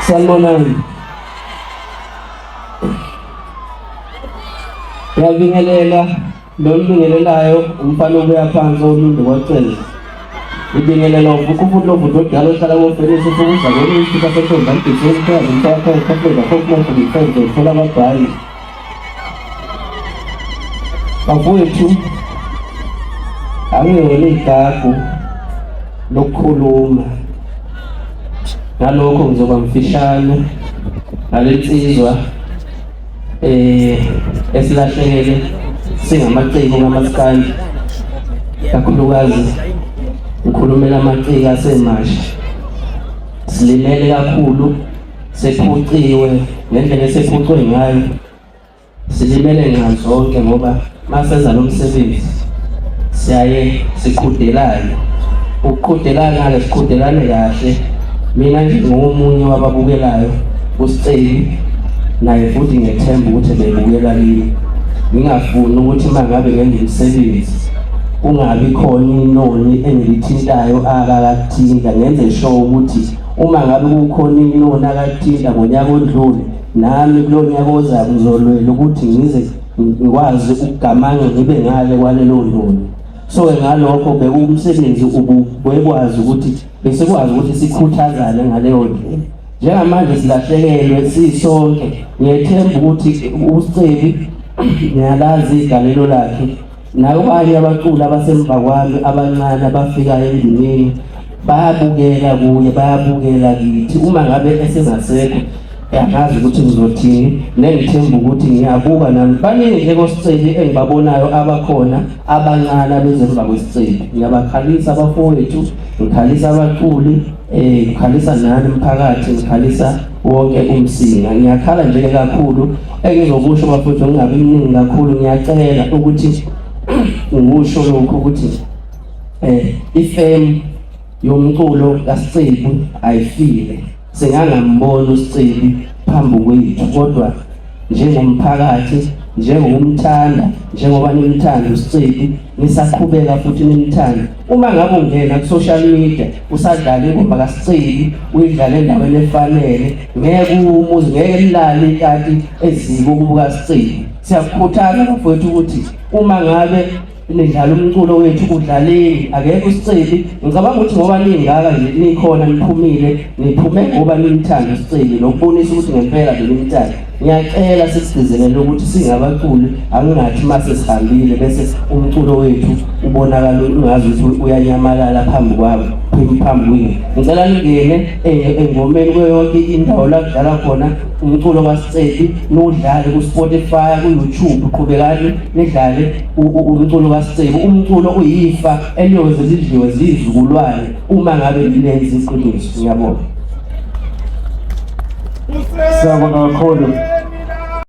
Sanibonani. Ngiyabingelela nolibingelelayo umfana obuya phansi olunde kwacela. Ngibingelela ukukhuphuka lovudo odala ohlala kofelisi ukuza kwelisifa sentombi ayibhekise phansi mfaka ekhafeza kokumoto ngifenze uthola amabhayi. Bafowethu angiyona igagu lokukhuluma. Ngalokho ngizoba mfishane ngalensizwa esilahlekele singamaciko ngamaskandi kakhulukazi ngikhulumela amaciko asemasha silimele kakhulu sephuciwe ngendlela esephucwe ngayo silimele ngazonke ngoba masenza lo msebenzi siyaye siqhudelane ukuqhudelana ngale siqhudelane kahle. Mina nje ngomunye wababukelayo uSiceli naye futhi ngethemba ukuthi bebukela kimi. Ngingafuni ukuthi mangabe ngenza umsebenzi kungabi khona inoni engilithintayo akakathinta. Ngenze sure ukuthi uma ngabe kukhona inoni akathinta ngonyaka odlule nami kulo nyaka ozayo ngizolwela ukuthi ngize ngikwazi ukugamanga ngibe ngale kwalelo noni. So ngalokho bekumsebenzi ubekwazi ukuthi besikwazi ukuthi sikhuthazane ngaleyo ndlela. Njengamanje silahlekelwe sisonke ngiyethemba ukuthi uSiceli ngiyalazi igalelo lakhe nabanye abaculi abasemva kwami abancane abafika endimeni bayabukela kuye bayabukela kithi. Uma ngabe esengasekho angazi ukuthi ngizothini nengithemba ukuthi ngiyabuka nami baningi nje koSiceli engibabonayo abakhona abancane abezemva kweSiceli. Ngiyabakhalisa abafowethu, ngikhalisa abaculi, ngikhalisa nani umphakathi, ngikhalisa wonke umsinga. Ngiyakhala nje kakhulu engizokusho bafowethu ngingabi mningi kakhulu. Ngiyacela ukuthi ngikusho lokho ukuthi ifame yomculo kaSiceli ayifile. Singangambona uSiceli phambi kwethu kodwa njengomphakathi njengomthanda njengoba nimthanda uSiceli nisaqhubeka futhi nimthanda. Uma ngabe ungena ku social media usadlala ingoma kaSiceli uyidlala endaweni efanele ngeke umuzi ngeke lilale ikati eziko ukubuka Siceli. Siyakukhuthaza bafowethu ukuthi uma ngabe nidlala umculo wethu udlaleni akekho uSiceli. Ngicabanga ukuthi ngoba ningaka nje nikhona niphumile niphume ngoba nimthanda uSiceli lokubonisa ukuthi ngempela benimthanda. Ngiyacela sisigezelele ukuthi singabaculi angingathi mase sihambile bese umculo wethu ubonakala ungazi ukuthi uyanyamalala phambi kwabo phambi kwini. Ngicela ningene engomeni kuyonke indawo la kudlala khona umculo kaSiceli nodlale ku Spotify ku YouTube qhubekani nidlale umculo kaSiceli. Umculo uyifa eliyoze lidliwe zizukulwane uma ngabe lilenza iqiniso. Ngiyabonga. Siyabonga kakhulu.